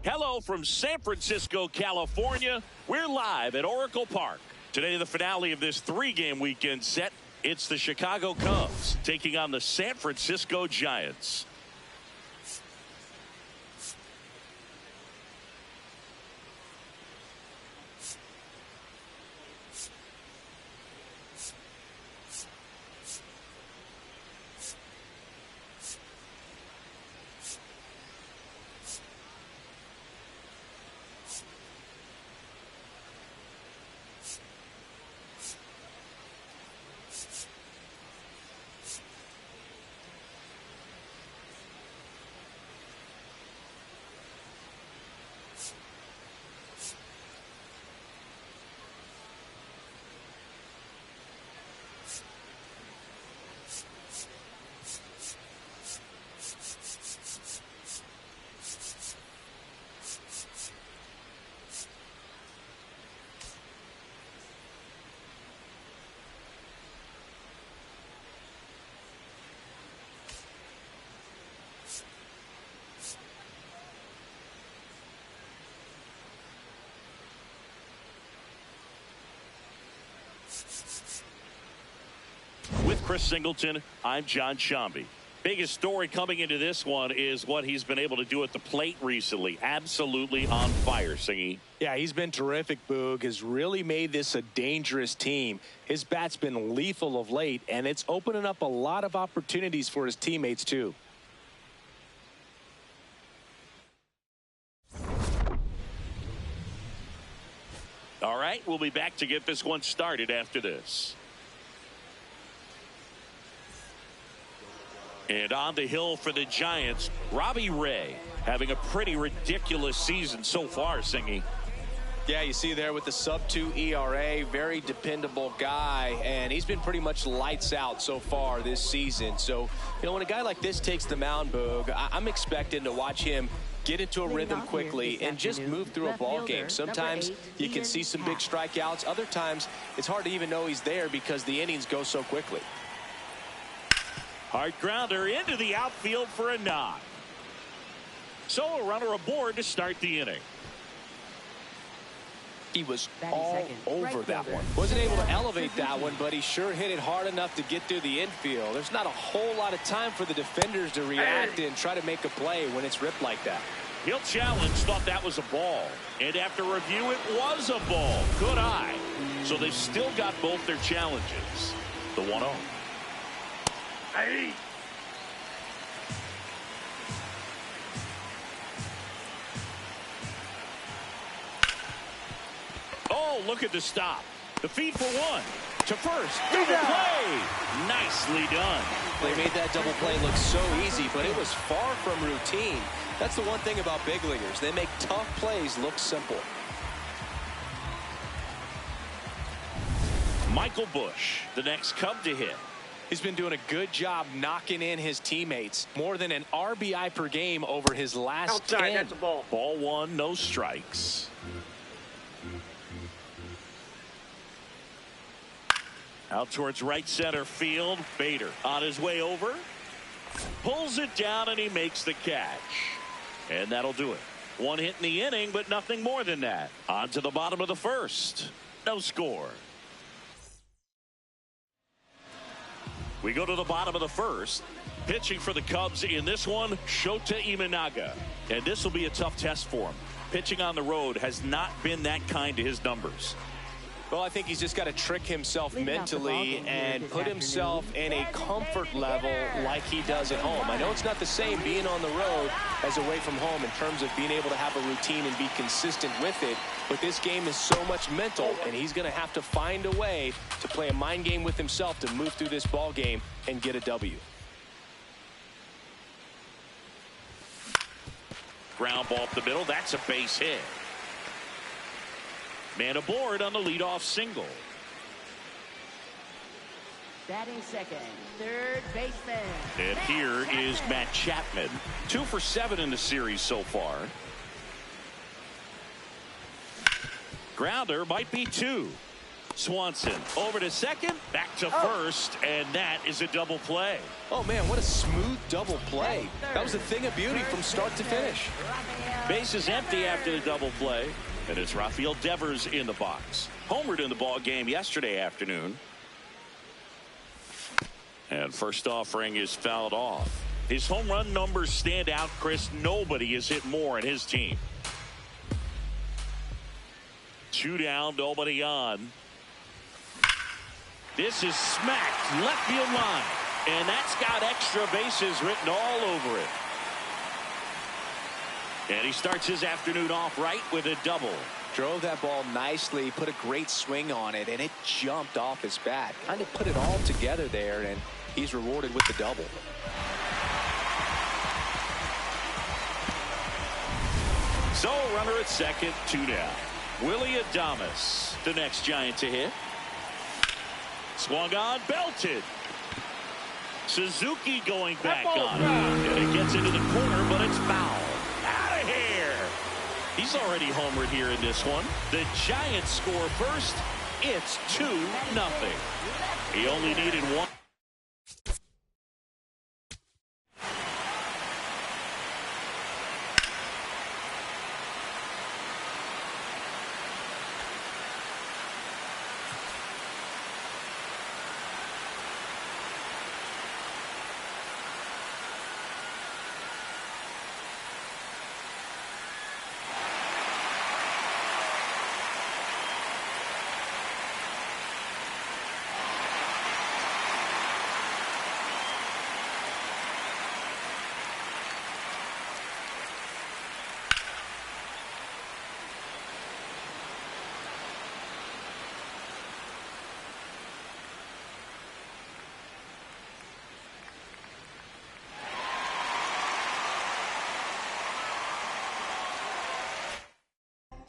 Hello from San Francisco, California. We're live at Oracle Park. Today, the finale of this three-game weekend set. It's the Chicago Cubs taking on the San Francisco Giants. With Chris Singleton, I'm John Shambi. Biggest story coming into this one is what he's been able to do at the plate recently. Absolutely on fire, Singy. Yeah, he's been terrific, Boog. Has really made this a dangerous team. His bat's been lethal of late, and it's opening up a lot of opportunities for his teammates, too. All right, we'll be back to get this one started after this. And on the hill for the Giants, Robbie Ray having a pretty ridiculous season so far, Singy. Yeah, you see there with the sub-2 ERA, very dependable guy, and he's been pretty much lights out so far this season. So, you know, when a guy like this takes the mound, Boog, I'm expecting to watch him get into a rhythm quickly and just move through a ball game. Sometimes you can see some big strikeouts. Other times it's hard to even know he's there because the innings go so quickly. Hard grounder into the outfield for a knock. So a runner aboard to start the inning. He was all over that one. Wasn't able to elevate that one, but he sure hit it hard enough to get through the infield. There's not a whole lot of time for the defenders to react and try to make a play when it's ripped like that. He'll challenge, thought that was a ball. And after review, it was a ball. Good eye. So they've still got both their challenges. The 1-0. Hey. Oh, look at the stop. The feed for one. To first. Double play. Nicely done. They made that double play look so easy, but it was far from routine. That's the one thing about big leaguers. They make tough plays look simple. Michael Busch, the next Cub to hit. He's been doing a good job knocking in his teammates. More than an RBI per game over his last 10. That's a ball. Ball one, no strikes. Out towards right center field. Bader on his way over. Pulls it down and he makes the catch. And that'll do it. One hit in the inning, but nothing more than that. On to the bottom of the first. No score. We go to the bottom of the first. Pitching for the Cubs in this one, Shota Imanaga. And this will be a tough test for him. Pitching on the road has not been that kind to his numbers. Well, I think he's just got to trick himself mentally and put himself in a comfort level like he does at home. I know it's not the same being on the road as away from home in terms of being able to have a routine and be consistent with it, but this game is so much mental, and he's going to have to find a way to play a mind game with himself to move through this ball game and get a W. Ground ball up the middle. That's a base hit. Man aboard on the leadoff single. Batting second, third baseman. And here is Matt Chapman. 2 for 7 in the series so far. Grounder might be 2. Swanson over to second, back to first, and that is a double play. Oh man, what a smooth double play. That was a thing of beauty from start to finish. Base is empty after the double play, and it's Rafael Devers in the box. Homered in the ball game yesterday afternoon. And first offering is fouled off. His home run numbers stand out, Chris. Nobody has hit more in his team. 2 down, nobody on. This is smacked left field line, and that's got extra bases written all over it. And he starts his afternoon off right with a double. Drove that ball nicely, put a great swing on it, and it jumped off his bat. Kind of put it all together there, and he's rewarded with the double. So runner at second, 2 down. Willy Adames, the next Giant to hit. Swung on, belted. Suzuki going back on it. And it gets into the corner, but it's foul. Out of here. He's already homered here in this one. The Giants score first. It's 2-0. He only needed 1.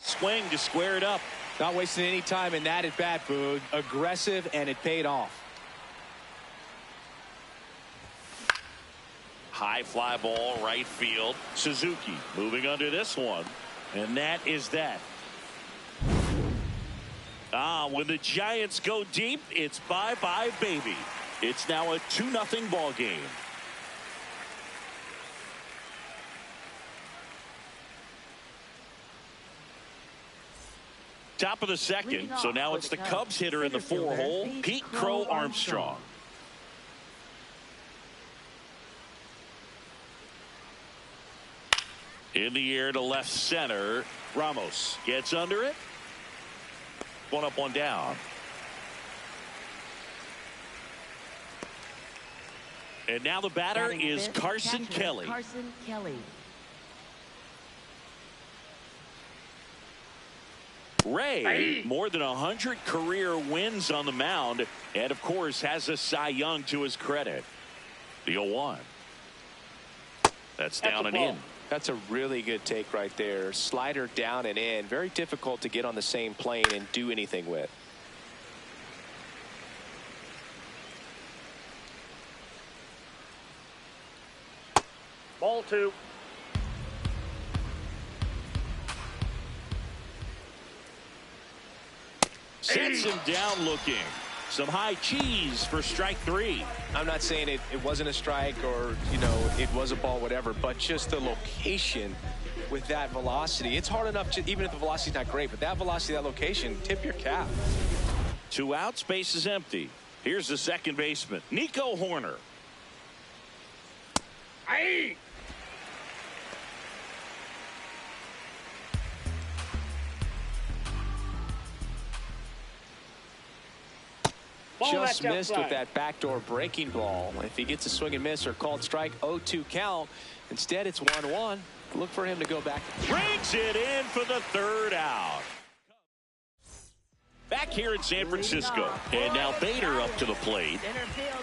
Swing to square it up. Not wasting any time in that at bat, Boog. Aggressive, and it paid off. High fly ball right field. Suzuki moving under this one, and that is that. When the Giants go deep, it's bye-bye baby. It's now a 2-0 ball game. Top of the second, so now it's the Cubs hitter in the 4-hole, Pete Crow Armstrong. In the air to left center. Ramos gets under it. 1 up, 1 down. And now the batter is Carson Kelly. Carson Kelly. Ray, more than 100 career wins on the mound, and of course has a Cy Young to his credit. The 0-1. That's down and in. That's a really good take right there. Slider down and in. Very difficult to get on the same plane and do anything with. Ball 2. Sets him down looking. Some high cheese for strike 3. I'm not saying it wasn't a strike or, you know, it was a ball, whatever, but just the location with that velocity. It's hard enough, to, even if the velocity's not great, but that velocity, that location, tip your cap. 2 outs, base is empty. Here's the second baseman, Nico Hoerner. Aye. just missed with that backdoor breaking ball. If he gets a swing and miss or called strike, 0-2 count. Instead, it's 1-1. Look for him to go back. Brings it in for the third out. Back here in San Francisco. And now Bader up to the plate. Center fielder,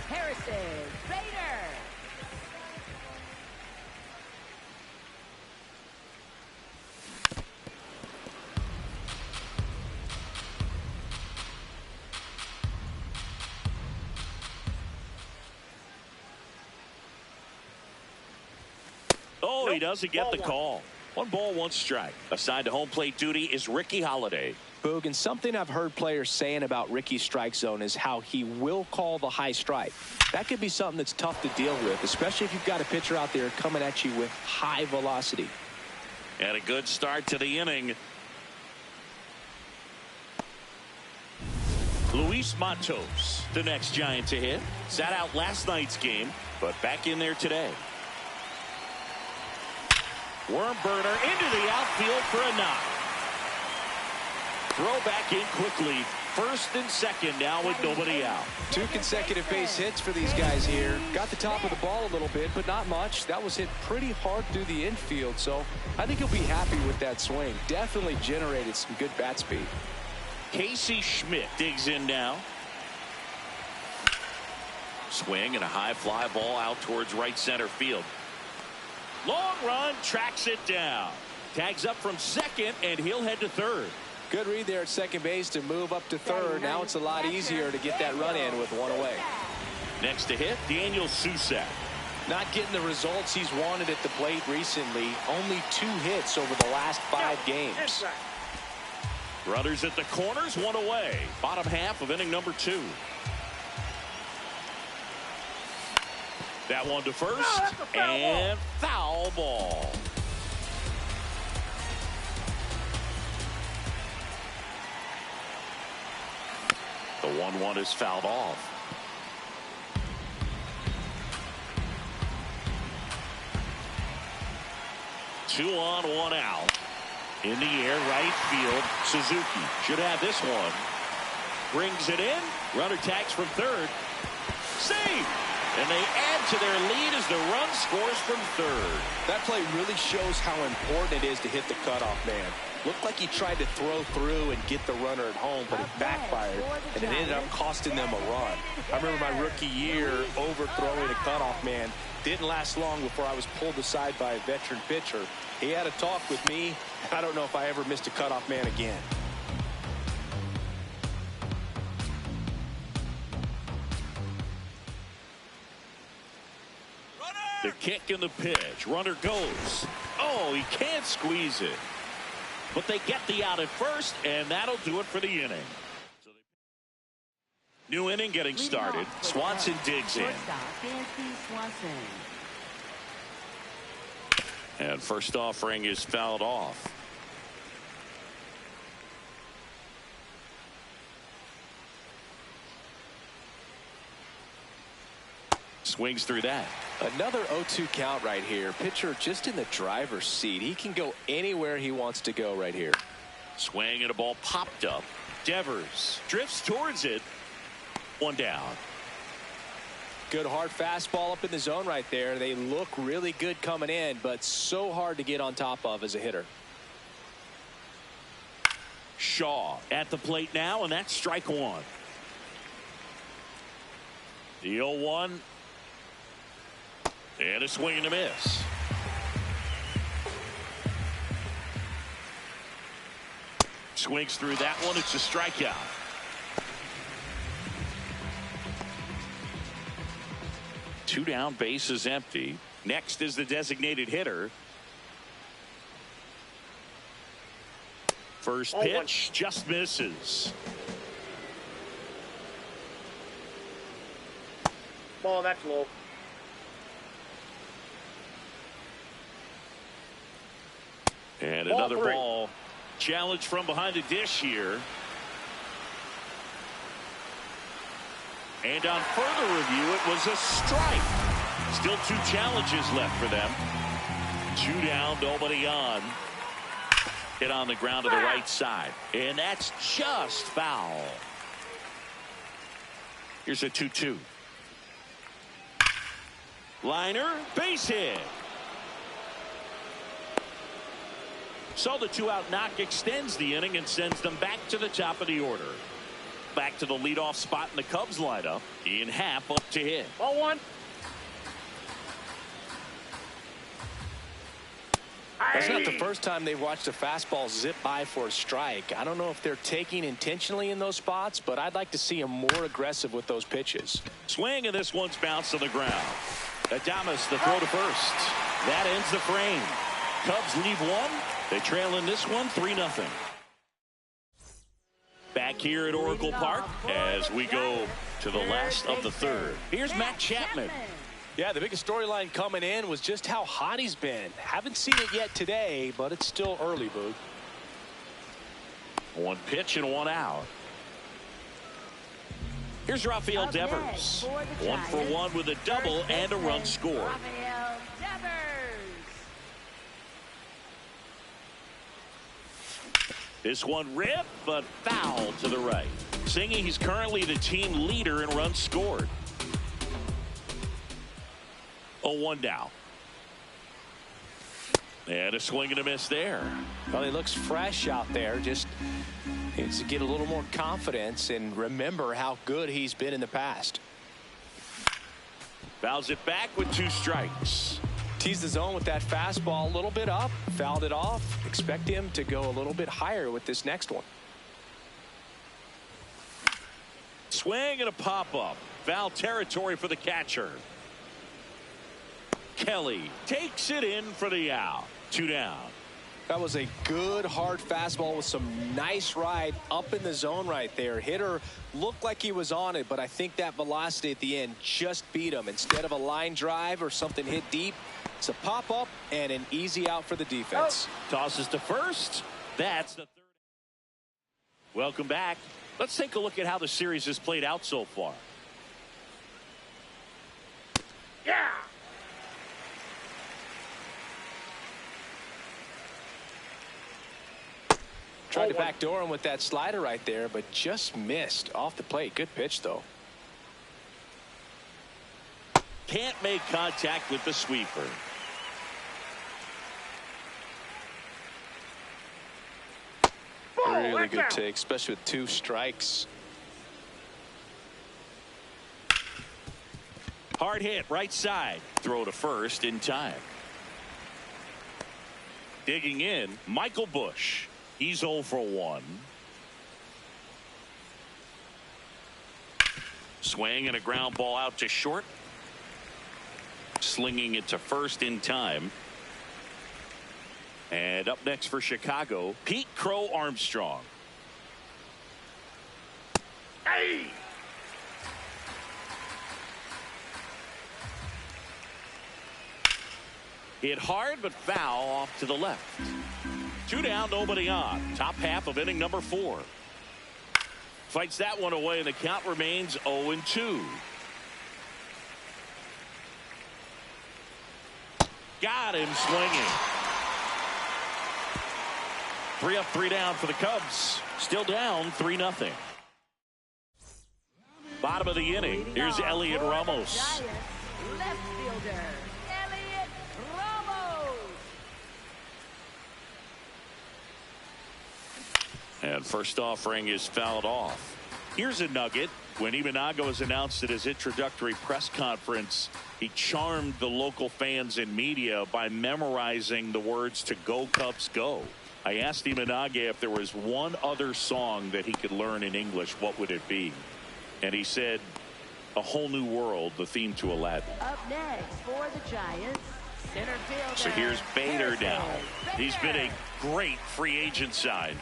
Harrison Bader. Oh, he doesn't get the call. 1 ball, 1 strike. Assigned to home plate duty is Ricky Holiday. Boog, and something I've heard players saying about Ricky's strike zone is how he will call the high strike. That could be something that's tough to deal with, especially if you've got a pitcher out there coming at you with high velocity. And a good start to the inning. Luis Matos, the next Giant to hit. Sat out last night's game, but back in there today. Worm burner into the outfield for a knock. Throw back in quickly. First and second now with nobody out. 2 consecutive base hits for these guys here. Got the top of the ball a little bit, but not much. That was hit pretty hard through the infield, so I think he'll be happy with that swing. Definitely generated some good bat speed. Casey Schmidt digs in now. Swing and a high fly ball out towards right center field. Long run, tracks it down. Tags up from second, and he'll head to third. Good read there at second base to move up to third. Now it's a lot easier to get that run in with 1 away. Next to hit, Daniel Susac. Not getting the results he's wanted at the plate recently. Only 2 hits over the last 5 games. Runners at the corners, 1 away. Bottom half of inning number 2. That one to first, and foul ball. The 1-1 is fouled off. Two on, 1 out. In the air, right field. Suzuki should have this one. Brings it in. Runner tags from third. Save! And they add to their lead as the run scores from third. That play really shows how important it is to hit the cutoff man. Looked like he tried to throw through and get the runner at home, but it backfired, and it ended up costing them a run. I remember my rookie year overthrowing a cutoff man. Didn't last long before I was pulled aside by a veteran pitcher. He had a talk with me. I don't know if I ever missed a cutoff man again. The kick and the pitch. Runner goes. Oh, he can't squeeze it. But they get the out at first, and that'll do it for the inning. New inning getting started. Swanson digs in. And first offering is fouled off. Swings through that. Another 0-2 count right here. Pitcher just in the driver's seat. He can go anywhere he wants to go right here. Swing and a ball popped up. Devers drifts towards it. 1 down. Good hard fastball up in the zone right there. They look really good coming in, but so hard to get on top of as a hitter. Shaw at the plate now, and that's strike 1. The 0-1. And a swing and a miss. Swings through that one. It's a strikeout. Two down, base is empty. Next is the designated hitter. First pitch just misses. Ball, that's low. And another ball. Challenge from behind the dish here. And on further review, it was a strike. Still 2 challenges left for them. 2 down, nobody on. Hit on the ground to the right side. And that's just foul. Here's a 2-2. Liner, base hit. So the 2-out knock extends the inning and sends them back to the top of the order. Back to the leadoff spot in the Cubs lineup. Ian Happ up to hit. 0-1. That's not the first time they've watched a fastball zip by for a strike. I don't know if they're taking intentionally in those spots, but I'd like to see them more aggressive with those pitches. Swing, and this one's bounced to the ground. Adames the throw to first. That ends the frame. Cubs leave one. They trail in this one 3-0. Back here at Oracle Park as we go to the last of the third. Here's Matt Chapman. Yeah, the biggest storyline coming in was just how hot he's been. Haven't seen it yet today, but it's still early, Boog. One pitch and one out. Here's Rafael Devers. 1 for 1 with a double and a run scored. Rafael Devers. This one ripped, but foul to the right. Singing he's currently the team leader in runs scored. 0-1 now. And a swing and a miss there. Well, he looks fresh out there. Just needs to get a little more confidence and remember how good he's been in the past. Fouls it back with 2 strikes. Teased the zone with that fastball a little bit up. Fouled it off. Expect him to go a little bit higher with this next one. Swing and a pop-up. Foul territory for the catcher. Kelly takes it in for the out. 2 down. That was a good hard fastball with some nice ride up in the zone right there. Hitter looked like he was on it, but I think that velocity at the end just beat him. Instead of a line drive or something hit deep, it's a pop-up and an easy out for the defense. Tosses to first. That's the third. Welcome back. Let's take a look at how the series has played out so far. Yeah. Tried to backdoor him with that slider right there, but just missed off the plate. Good pitch, though. Can't make contact with the sweeper. Really good take, especially with 2 strikes. Hard hit right side. Throw to first in time. Digging in, Michael Busch. He's 0 for 1. Swing and a ground ball out to short. Slinging it to first in time. And up next for Chicago, Pete Crow Armstrong. Hey. Hit hard but foul off to the left. 2 down, nobody on. Top half of inning number 4. Fights that one away, and the count remains 0-2. Got him swinging. 3 up, 3 down for the Cubs. Still down 3-0. Bottom of the inning. Here's Elliot Ramos. Giants, left fielder, Elliot Ramos. And first offering is fouled off. Here's a nugget. When Imanaga was announced at his introductory press conference, he charmed the local fans and media by memorizing the words to "Go Cubs Go." I asked Imanaga if there was one other song that he could learn in English, what would it be? And he said, "A Whole New World," the theme to Aladdin. Up next for the Giants, center fielder. So here's Bader Harrison now. He's been a Bader. great free agent sign.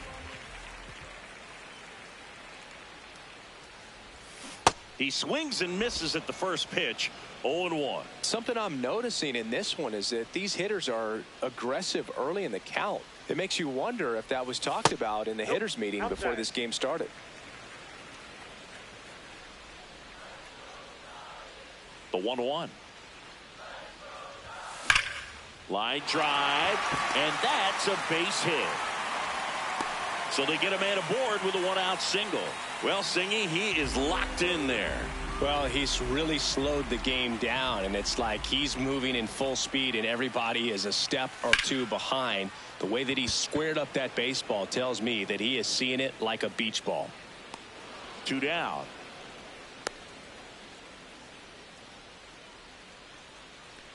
He swings and misses at the first pitch. 0-1. Something I'm noticing in this one is that these hitters are aggressive early in the count. It makes you wonder if that was talked about in the hitters meeting before this game started. The 1-1. Line drive, and that's a base hit. So they get a man aboard with a one-out single. Well, Singy, he is locked in there. Well, he's really slowed the game down, and it's like he's moving in full speed, and everybody is a step or two behind. The way that he squared up that baseball tells me that he is seeing it like a beach ball. 2 down.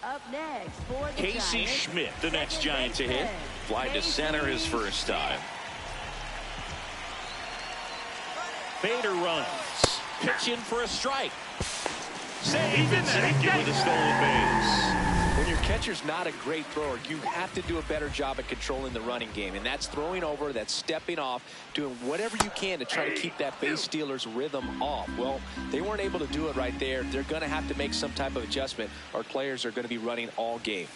Up next for the Casey Giants, Schmidt, the next second Giant to hit. baseman, Fly to center his Casey first time. Bader runs. Pitch in for a strike. Save and safety with a stolen base. When your catcher's not a great thrower, you have to do a better job at controlling the running game. And that's throwing over, that's stepping off, doing whatever you can to try to keep that base stealer's rhythm off. Well, they weren't able to do it right there. They're going to have to make some type of adjustment. Our players are going to be running all game.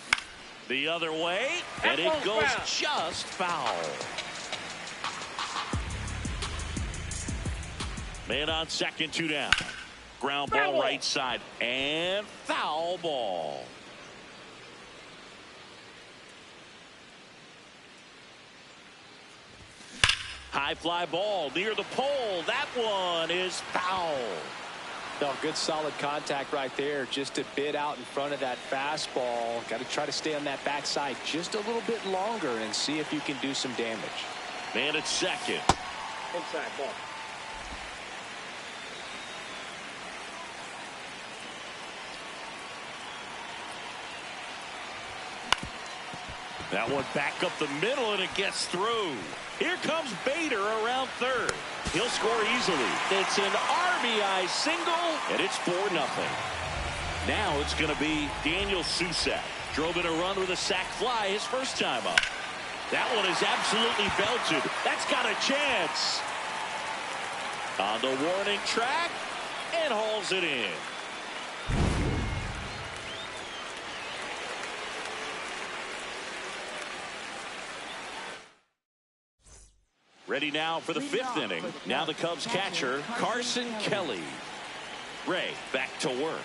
The other way, and it goes just foul. Man on second, 2 down. Ground ball right side, and foul ball. High fly ball near the pole. That one is foul. No, good solid contact right there, just a bit out in front of that fastball. Got to try to stay on that backside just a little bit longer and see if you can do some damage. Man at second. Inside ball. That one back up the middle, and it gets through. Here comes Bader around third. He'll score easily. It's an RBI single, and it's 4-0. Now it's going to be Daniel Susac. Drove in a run with a sac fly his first time up. That one is absolutely belted. That's got a chance. On the warning track, and hauls it in. Ready now for the 5th inning. Now the Cubs catcher, Carson Kelly. Ray back to work.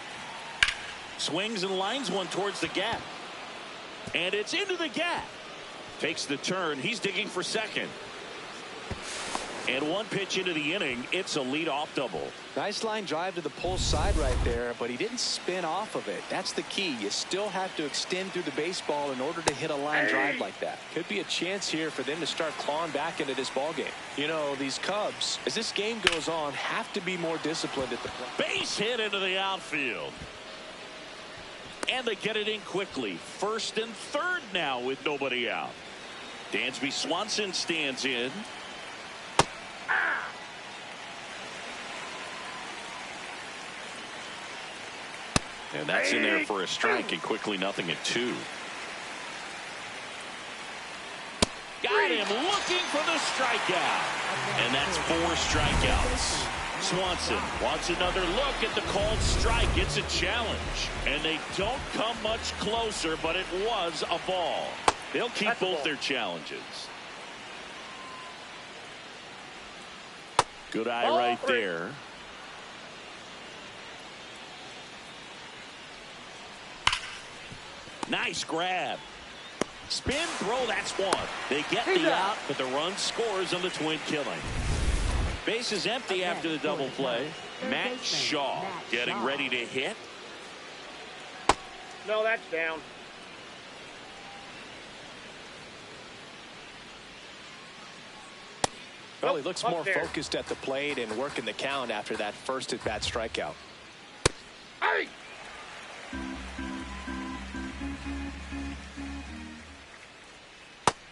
Swings and lines one towards the gap. And it's into the gap. Takes the turn. He's digging for second. And one pitch into the inning. It's a leadoff double. Nice line drive to the pull side right there, but he didn't spin off of it. That's the key. You still have to extend through the baseball in order to hit a line drive like that. Could be a chance here for them to start clawing back into this ball game. You know, these Cubs, as this game goes on, have to be more disciplined at the plate. Base hit into the outfield. And they get it in quickly. First and third now with nobody out. Dansby Swanson stands in. And that's in there for a strike, and quickly 0-2. Got him looking for the strikeout. And that's 4 strikeouts. Swanson wants another look at the called strike. It's a challenge. And they don't come much closer, but it was a ball. They'll keep both their challenges. Good eye right there. Nice grab. Spin throw, that's one. They get the out, but the run scores on the twin killing. Base is empty after the double play. Matt Shaw getting ready to hit. No, that's down. Well, he looks more focused at the plate and working the count after that first at-bat strikeout. Hey!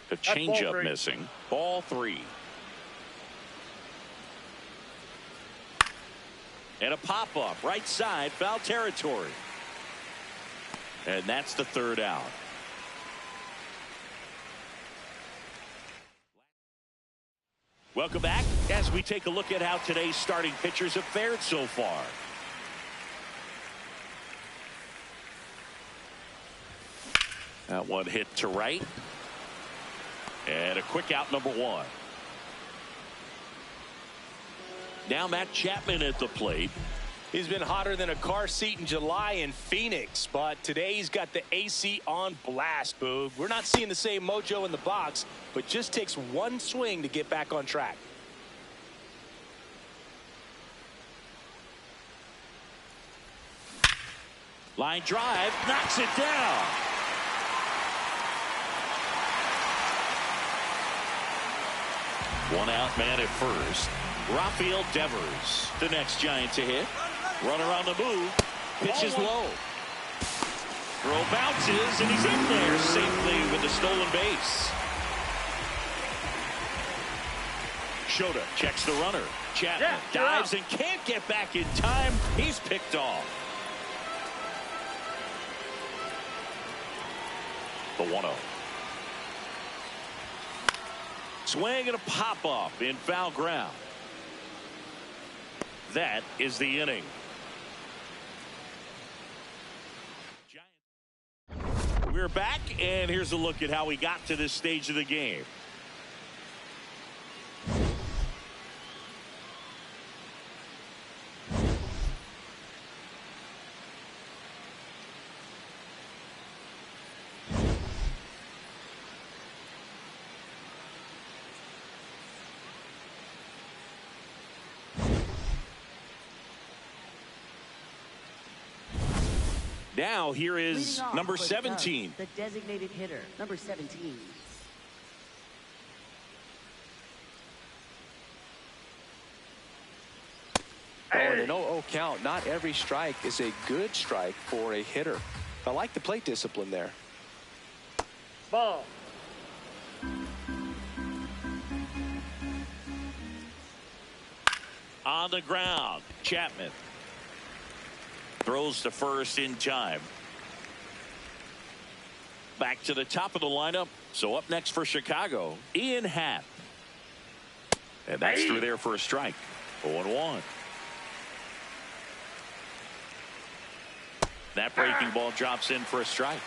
The changeup missing. Ball 3. And a pop-up right side, foul territory. And that's the 3rd out. Welcome back as we take a look at how today's starting pitchers have fared so far. That one hit to right. And a quick out, number 1. Now Matt Chapman at the plate. He's been hotter than a car seat in July in Phoenix, but today he's got the AC on blast, Boog. We're not seeing the same mojo in the box, but just takes one swing to get back on track. Line drive, knocks it down. One out man at first. Rafael Devers, the next Giant to hit. Runner on the move. Pitches low. Throw bounces, and he's in there safely with the stolen base. Shota checks the runner. Chapman dives and can't get back in time. He's picked off. The 1-0. Swing and a pop-off in foul ground. That is the inning. We're back, and here's a look at how we got to this stage of the game. Now here is number 17. The designated hitter, number 17. Oh, and an 0-0 count. Not every strike is a good strike for a hitter. I like the plate discipline there. Ball. On the ground, Chapman throws to first in time. Back to the top of the lineup. So up next for Chicago, Ian Happ. And that's through there for a strike. 0-1. That breaking ball drops in for a strike.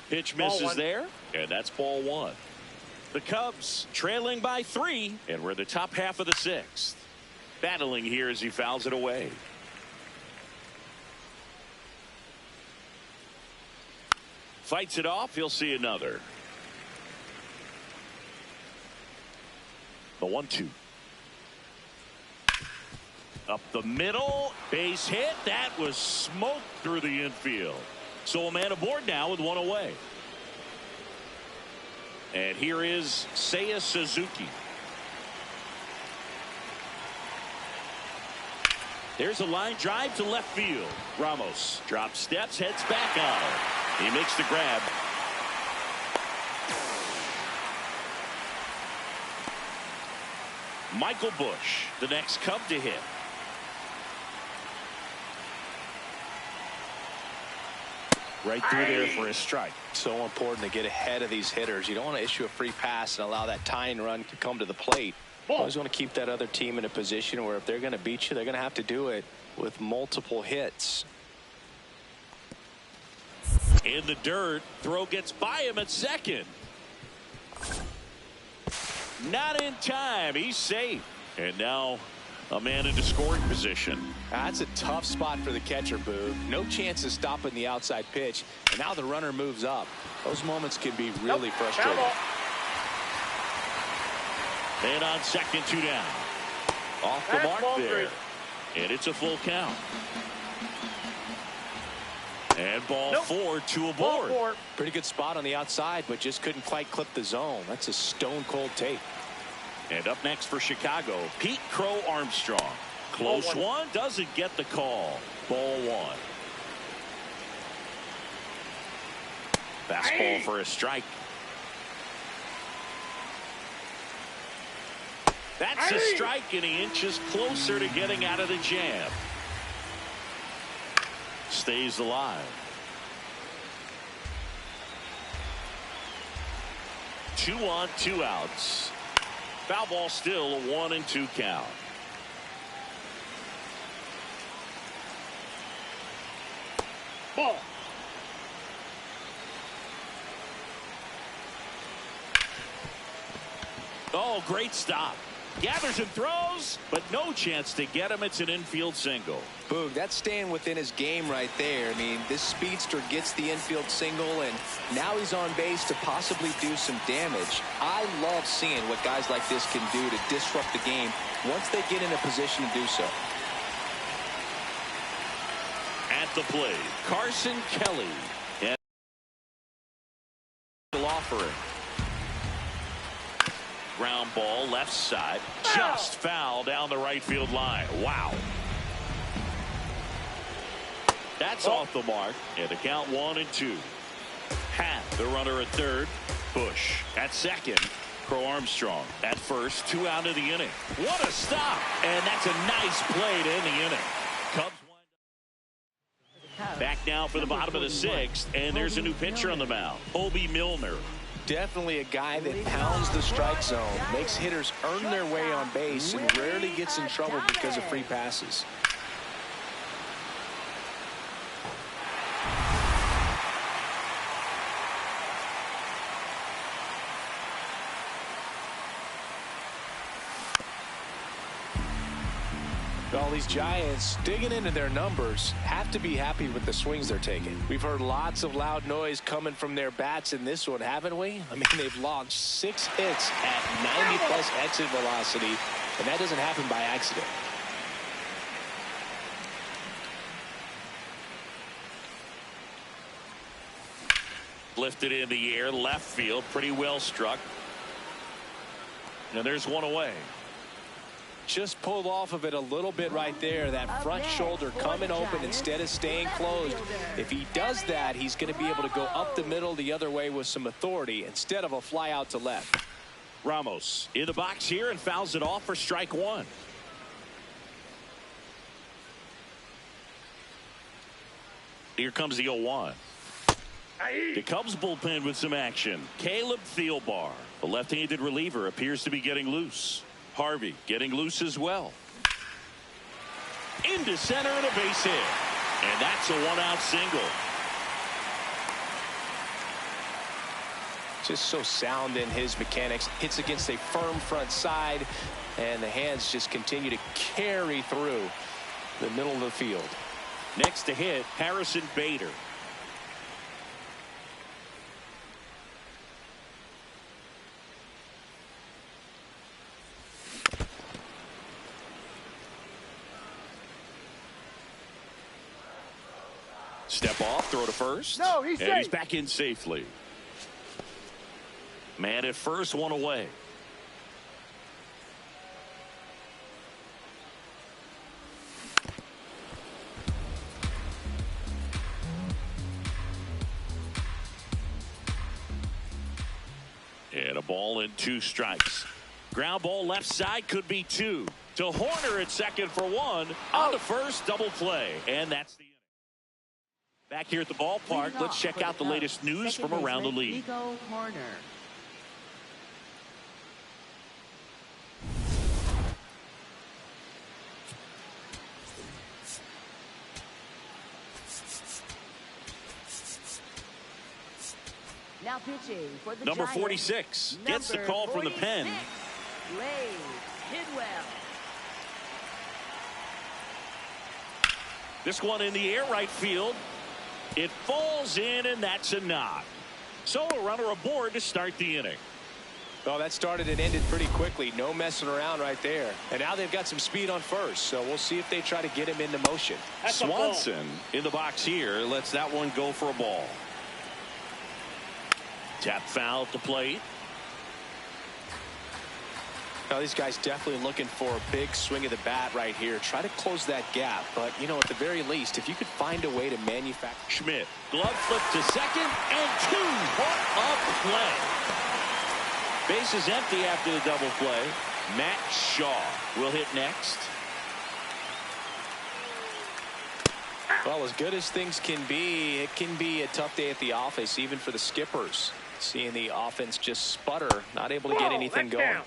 Pitch misses there, and that's ball 1. The Cubs trailing by 3, and we're in the top half of the 6th. Battling here as he fouls it away. Fights it off. He'll see another. The 1-2. Up the middle. Base hit. That was smoked through the infield. So a man aboard now with one away. And here is Seiya Suzuki. There's a line drive to left field. Ramos drops steps, heads back on it. He makes the grab. Michael Busch, the next Cub to hit. Right through there for a strike. So important to get ahead of these hitters. You don't want to issue a free pass and allow that tying run to come to the plate. You always want to keep that other team in a position where if they're going to beat you, they're going to have to do it with multiple hits. In the dirt, throw gets by him at second. Not in time. He's safe. And now a man into scoring position. That's a tough spot for the catcher, Boog. No chance of stopping the outside pitch. And now the runner moves up. Those moments can be really frustrating. And on second, 2 down. Off the mark there. And it's a full count. And ball 4, 2 aboard. Pretty good spot on the outside, but just couldn't quite clip the zone. That's a stone cold take. And up next for Chicago, Pete Crow Armstrong. Close one, doesn't get the call. Ball 1. Fastball for a strike. That's a strike, and he inches closer to getting out of the jam. Stays alive. 2 on, 2 outs. Foul ball still a 1-2 count. Ball. Oh, great stop. Gathers and throws, but no chance to get him. It's an infield single. Boog, that's staying within his game right there. I mean, this speedster gets the infield single, and now he's on base to possibly do some damage. I love seeing what guys like this can do to disrupt the game once they get in a position to do so. At the plate, Carson Kelly. And offering. Ground ball left side. Just foul down the right field line. Wow. That's off the mark. And the count 1-2. Happ, the runner at third. Bush at second. Crow Armstrong at first. 2 out of the inning. What a stop. And that's a nice play to end the inning. Cubs back now for the bottom of the 6th. And there's a new pitcher on the mound. Colby Milner. Definitely a guy that pounds the strike zone, makes hitters earn their way on base, and rarely gets in trouble because of free passes. All these Giants digging into their numbers have to be happy with the swings they're taking. We've heard lots of loud noise coming from their bats in this one, haven't we? I mean, they've launched 6 hits at 90+ exit velocity, and that doesn't happen by accident. Lifted in the air, left field, pretty well struck. And there's one away. Just pulled off of it a little bit right there. That front shoulder coming open instead of staying closed. If he does that, he's going to be able to go up the middle the other way with some authority instead of a fly out to left. Ramos in the box here and fouls it off for strike 1. Here comes the 0-1. The Cubs bullpen with some action. Caleb Thielbar, the left-handed reliever, appears to be getting loose. Harvey getting loose as well. Into center and a base hit. And that's a 1-out single. Just so sound in his mechanics. Hits against a firm front side, and the hands just continue to carry through the middle of the field. Next to hit, Harrison Bader. Step off, throw to first. No, he's and he's safe. back in safely. Man at first, 1 away. And a ball and 2 strikes. Ground ball left side, could be 2. To Horner at second for 1. On to first, double play. And that's the inning. Back here at the ballpark, let's check out the latest news from around the league. Nico Horner. Now pitching for the Number Giants. 46 gets the call from the pen. Ray Tidwell. This one in the air, right field. It falls in, and that's a knock. So a runner aboard to start the inning. Well, that started and ended pretty quickly. No messing around right there. And now they've got some speed on first, so we'll see if they try to get him into motion. That's a ball. Swanson in the box here lets that one go for a ball. Tap foul at the plate. Now these guys definitely looking for a big swing of the bat right here. Try to close that gap, but you know, at the very least, if you could find a way to manufacture. Schmidt, glove flip to second, and 2. What a play. Base is empty after the double play. Matt Shaw will hit next. Well, as good as things can be, it can be a tough day at the office, even for the skippers. Seeing the offense just sputter, not able to get anything going. Count.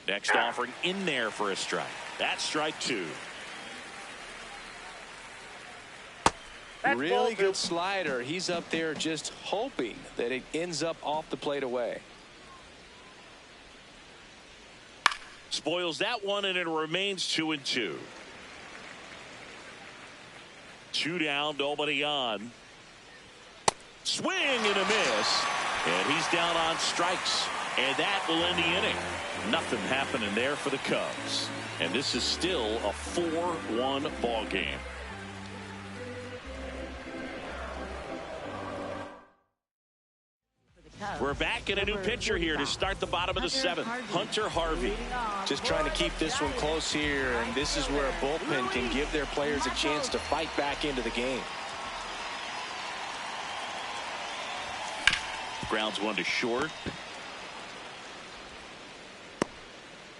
Next offering in there for a strike. That's strike 2. That's Really ball good two. slider. He's up there just hoping that it ends up off the plate away. Spoils that one, and it remains 2-2. 2 down, nobody on. Swing and a miss. And he's down on strikes. And that will end the inning. Nothing happening there for the Cubs. And this is still a 4-1 ball game. We're back in a new pitcher here to start the bottom of the 7th. Hunter Harvey. Just trying to keep this one close here, and this is where a bullpen can give their players a chance to fight back into the game. Grounds one to short.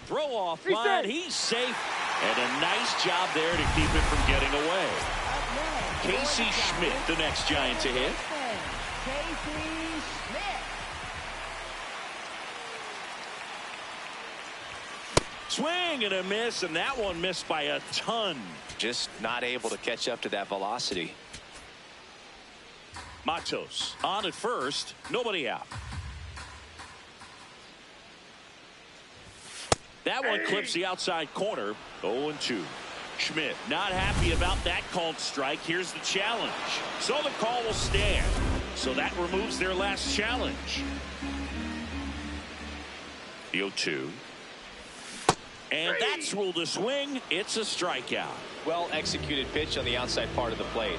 Throw off line. He's safe. And a nice job there to keep it from getting away. Casey Schmidt, the next Giant to hit. Casey Schmidt. Swing and a miss, and that one missed by a ton. Just not able to catch up to that velocity. Matos on at first, nobody out. That one clips the outside corner. 0-2. Schmidt not happy about that called strike. Here's the challenge. So the call will stand. So that removes their last challenge. The 0-2. And that's ruled a swing. It's a strikeout. Well executed pitch on the outside part of the plate.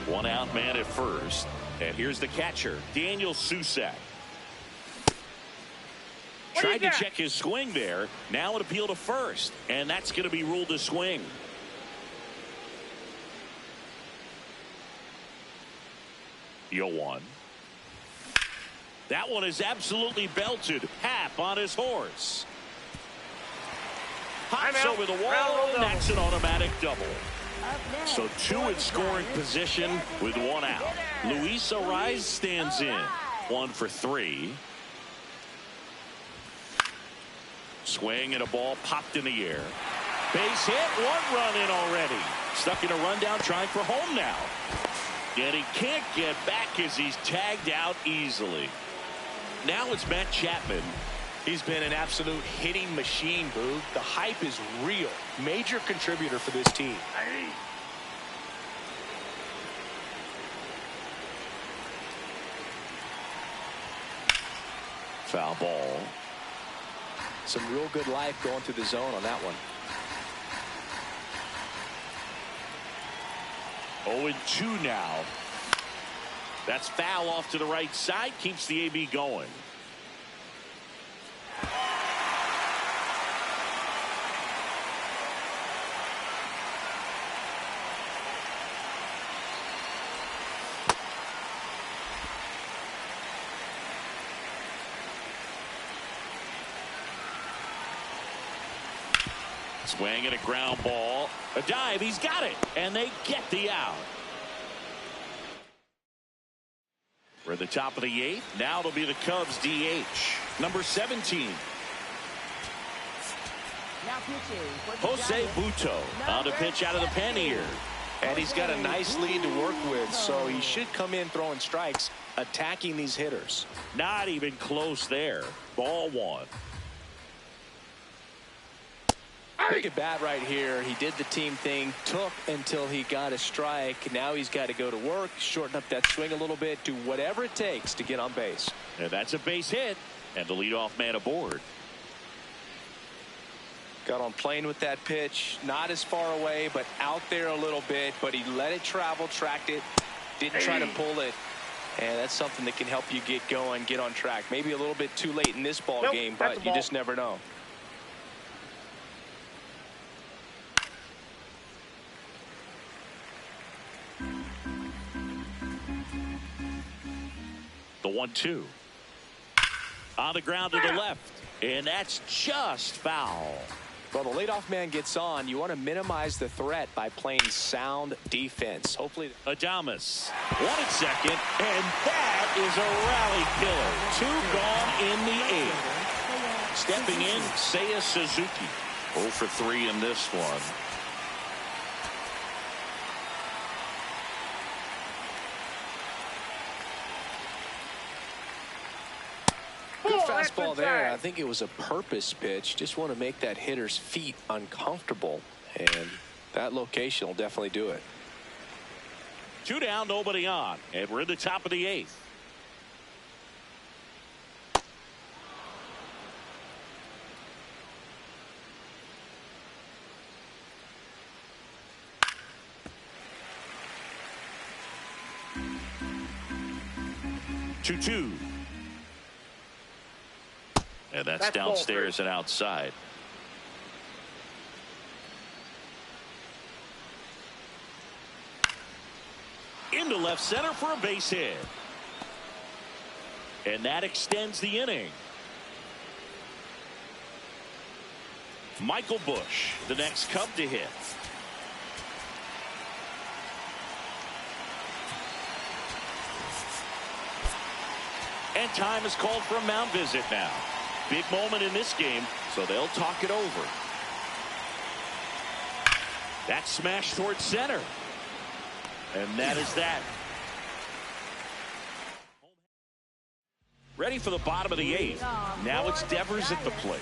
1 out man at first. And here's the catcher, Daniel Susac. Tried to check his swing there. Now an appeal to first. And that's going to be ruled a swing. The 0-1. That one is absolutely belted. Hap on his horse. Hops over the wall, and that's an automatic double. So 2 in scoring position with 1 out. Luis Arraez stands in. 1 for 3. Swing and a ball popped in the air. Base hit, 1 run in already. Stuck in a rundown trying for home now. And he can't get back as he's tagged out easily. Now it's Matt Chapman. He's been an absolute hitting machine, Boog. The hype is real. Major contributor for this team. Foul ball. Some real good life going through the zone on that one. 0-2 now. That's foul off to the right side. Keeps the AB going. Swing and a ground ball. A dive. He's got it. And they get the out. We're at the top of the 8th. Now it'll be the Cubs DH. Number 17. Now pitching for the Jose Giants, Butto on the pitch out of the pen here. And he's got a nice lead to work with, so he should come in throwing strikes, attacking these hitters. Not even close there. Ball 1. Look at bat right here. He did the team thing, took until he got a strike. Now he's got to go to work, shorten up that swing a little bit, do whatever it takes to get on base. And that's a base hit. And the leadoff man aboard. Got on plane with that pitch. Not as far away, but out there a little bit. But he let it travel, tracked it, didn't try to pull it. And that's something that can help you get going, get on track. Maybe a little bit too late in this ball game, but you just never know. The 1-2. On the ground to the left. And that's just foul. Well, the leadoff man gets on. You want to minimize the threat by playing sound defense. Hopefully. Adames. 1 at second. And that is a rally killer. 2 gone in the 8th. Stepping in, Seiya Suzuki. 0 for 3 in this one. fastball there. I think it was a purpose pitch. Just want to make that hitter's feet uncomfortable. And that location will definitely do it. 2 down, nobody on. And we're in the top of the 8th. Two. And that's downstairs and outside. Into left center for a base hit. And that extends the inning. Michael Busch, the next Cub to hit. And time is called for a mound visit now. Big moment in this game, so they'll talk it over. That smash towards center. And that is that. Ready for the bottom of the 8th. Now it's Devers at the plate.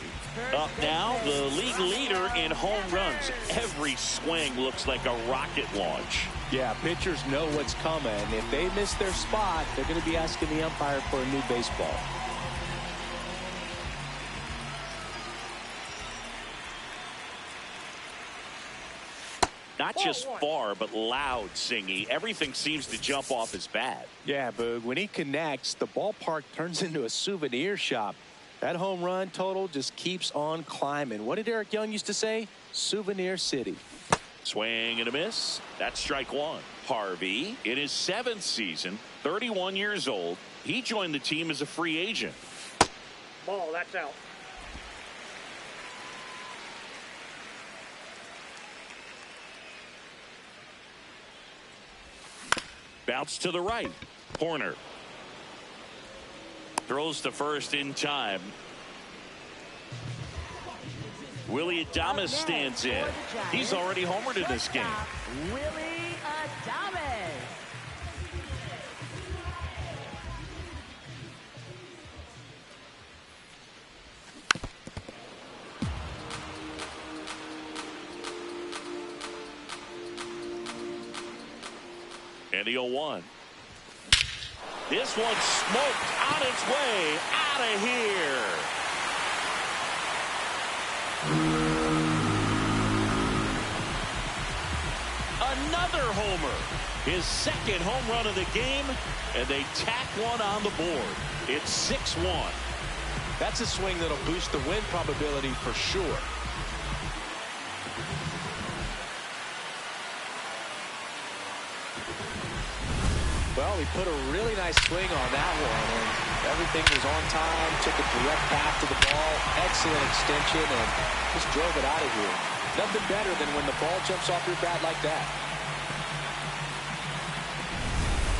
Up now, the league leader in home runs. Every swing looks like a rocket launch. Yeah, pitchers know what's coming. If they miss their spot, they're going to be asking the umpire for a new baseball. Not just far, but loud, Singy. Everything seems to jump off his bat. Yeah, Boog, when he connects, the ballpark turns into a souvenir shop. That home run total just keeps on climbing. What did Eric Young used to say? Souvenir City. Swing and a miss. That's strike 1. Harvey, in his 7th season, 31 years old. He joined the team as a free agent. Ball, that's out. Bounce to the right. Horner throws to first in time. Willy Adames stands in. He's already homered in this game. Willy Adames. And the 0-1. This one smoked on its way out of here. Another homer. His 2nd home run of the game, and they tack one on the board. It's 6-1. That's a swing that'll boost the win probability for sure. Well, he put a really nice swing on that one, and everything was on time, took a direct path to the ball, excellent extension, and just drove it out of here. Nothing better than when the ball jumps off your bat like that.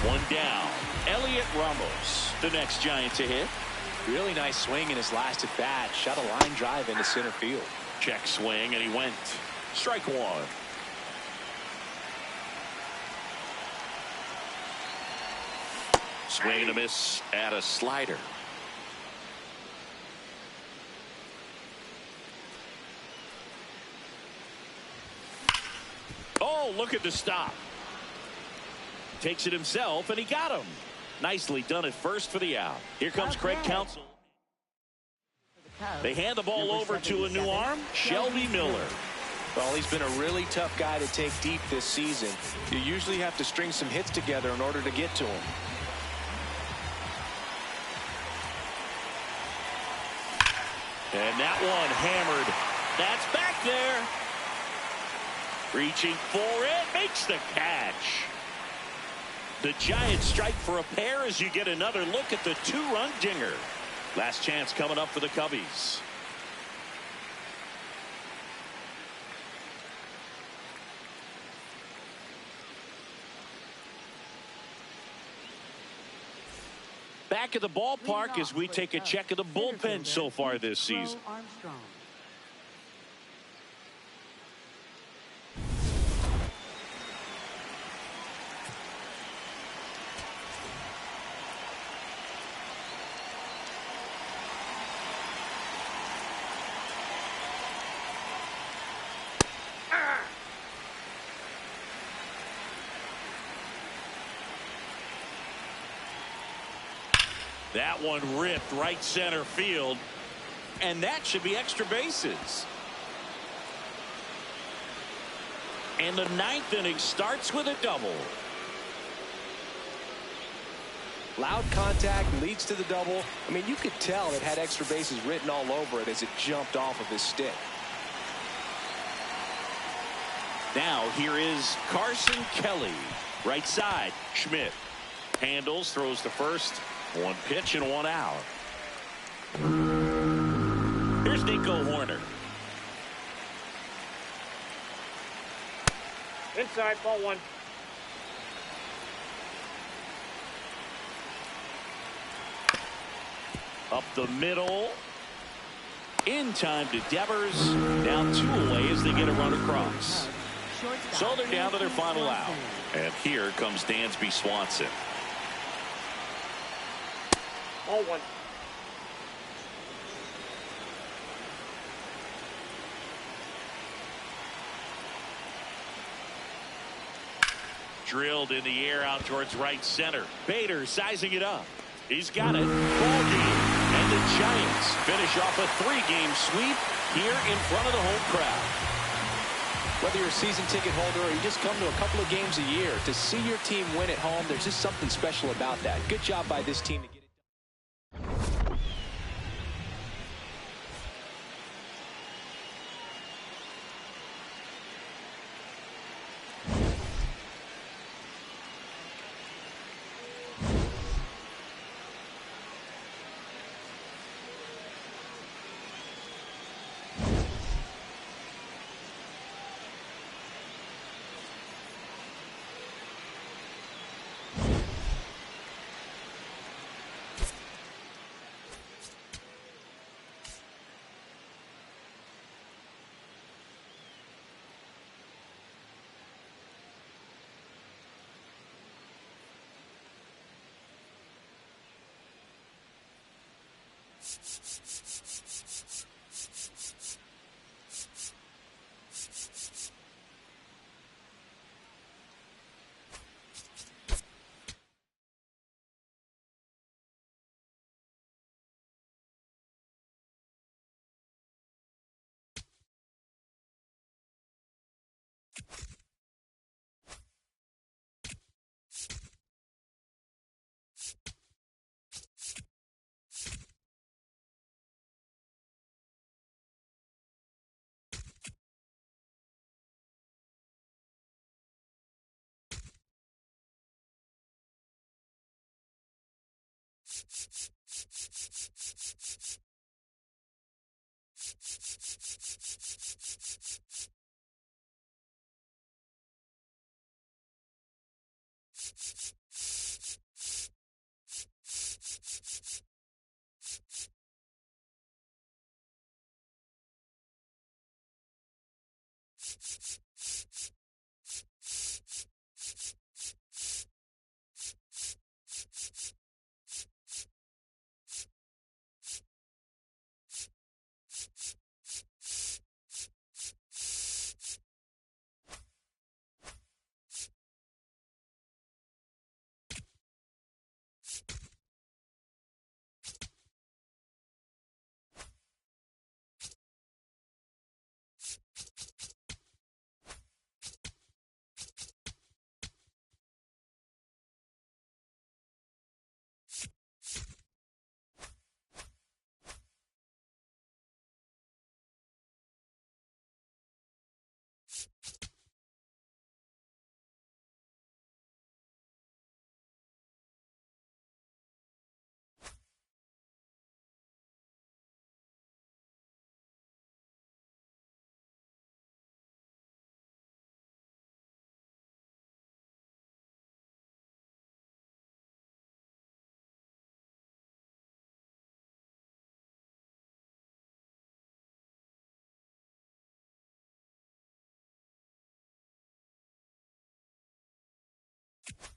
1 down. Elliot Ramos, the next Giant to hit. Really nice swing in his last at bat. Shot a line drive into center field. Check swing, and he went. Strike 1. Swing and a miss at a slider. Oh, look at the stop. Takes it himself, and he got him. Nicely done at first for the out. Here comes Craig Counsell. They hand the ball over to a new arm, Shelby Miller. Well, he's been a really tough guy to take deep this season. You usually have to string some hits together in order to get to him. And that one hammered. That's back there. Reaching for it. Makes the catch. The Giants strike for a pair as you get another look at the 2-run dinger. Last chance coming up for the Cubbies. Back at the ballpark as we take a check of the bullpen so far this season. That one ripped right center field. And that should be extra bases. And the ninth inning starts with a double. Loud contact leads to the double. I mean, you could tell it had extra bases written all over it as it jumped off of his stick. Now here is Carson Kelly. Right side. Schmidt handles, throws to first. One pitch and one out. Here's Nico Hoerner. Inside, ball one. Up the middle. In time to Devers. Now 2 away as they get a run across. So they're down to their final out. And here comes Dansby Swanson. Ball one. Drilled in the air out towards right center. Bader sizing it up. He's got it. Ball game. And the Giants finish off a 3-game sweep here in front of the home crowd. Whether you're a season ticket holder or you just come to a couple of games a year, to see your team win at home, there's just something special about that. Good job by this team to get it done. You